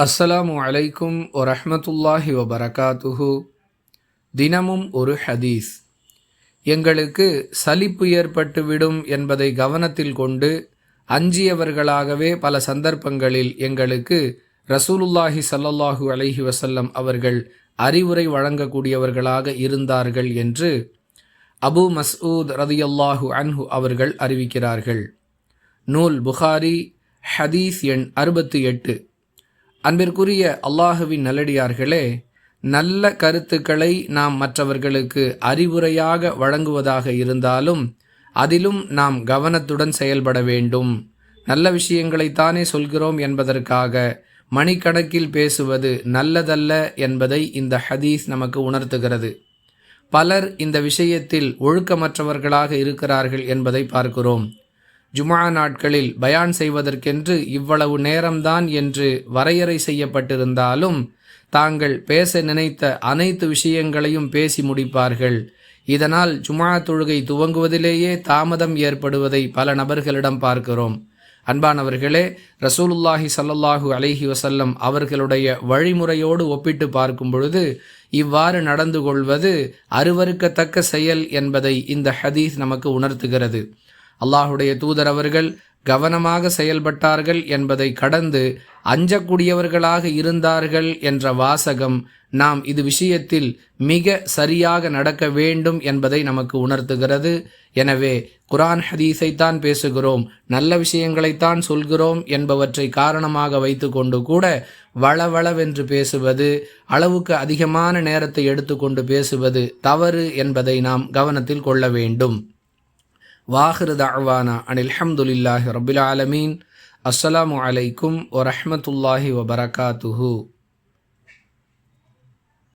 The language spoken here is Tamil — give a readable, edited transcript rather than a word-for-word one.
அஸ்ஸலாமு அலைக்கும் வரஹ்மத்துல்லாஹி வபரகாத்துஹு. தினமும் ஒரு ஹதீஸ். எங்களுக்கு சலிப்பு ஏற்பட்டுவிடும் என்பதை கவனத்தில் கொண்டு அஞ்சியவர்களாகவே பல சந்தர்ப்பங்களில் எங்களுக்கு ரசூலுல்லாஹி ஸல்லல்லாஹு அலைஹி வஸல்லம் அவர்கள் அறிவுரை வழங்கக்கூடியவர்களாக இருந்தார்கள் என்று அபு மஸ்ஊத் ரதியல்லாஹு அன்ஹு அவர்கள் அறிவிக்கிறார்கள். நூல் புகாரி, ஹதீஸ் எண் 68. அன்பிற்குரிய அல்லாஹுவின் நல்லடியார்களே, நல்ல கருத்துக்களை நாம் மற்றவர்களுக்கு அறிவுரையாக வழங்குவதாக இருந்தாலும் அதிலும் நாம் கவனத்துடன் செயல்பட வேண்டும். நல்ல விஷயங்களைத்தானே சொல்கிறோம் என்பதற்காக மணிக்கணக்கில் பேசுவது நல்லதல்ல என்பதை இந்த ஹதீஸ் நமக்கு உணர்த்துகிறது. பலர் இந்த விஷயத்தில் ஒழுக்கமற்றவர்களாக இருக்கிறார்கள் என்பதை பார்க்கிறோம். ஜுமா நாட்களில் பயான் செய்வதற்கென்று இவ்வளவு நேரம்தான் என்று வரையறை செய்யப்பட்டிருந்தாலும் தாங்கள் பேச நினைத்த அனைத்து விஷயங்களையும் பேசி முடிப்பார்கள். இதனால் ஜுமா தொழுகை துவங்குவதிலேயே தாமதம் ஏற்படுவதை பல நபர்களிடம் பார்க்கிறோம். அன்பானவர்களே, ரசூலுல்லாஹி ஸல்லல்லாஹு அலைஹி வஸல்லம் அவர்களுடைய வழிமுறையோடு ஒப்பிட்டு பார்க்கும் பொழுது இவ்வாறு நடந்து கொள்வது அருவருக்கத்தக்க செயல் என்பதை இந்த ஹதீஸ் நமக்கு உணர்த்துகிறது. அல்லாஹுடைய தூதர் அவர்கள் கவனமாக செயல்பட்டார்கள் என்பதை கடந்து அஞ்சக்கூடியவர்களாக இருந்தார்கள் என்ற வாசகம் நாம் இது விஷயத்தில் மிக சரியாக நடக்க வேண்டும் என்பதை நமக்கு உணர்த்துகிறது. எனவே குர்ஆன் ஹதீஸைத்தான் பேசுகிறோம், நல்ல விஷயங்களைத்தான் சொல்கிறோம் என்பவற்றை காரணமாக வைத்து கொண்டு கூட வளவளவென்று பேசுவது, அளவுக்கு அதிகமான நேரத்தை எடுத்துக்கொண்டு பேசுவது தவறு என்பதை நாம் கவனத்தில் கொள்ள வேண்டும். வாஹிரு தஅவானா அனில் ஹம்துலில்லாஹி ரப்பில் ஆலமீன். அஸ்ஸலாமு அலைக்கும் வரஹ்மத்துல்லாஹி வபரகாத்துஹு.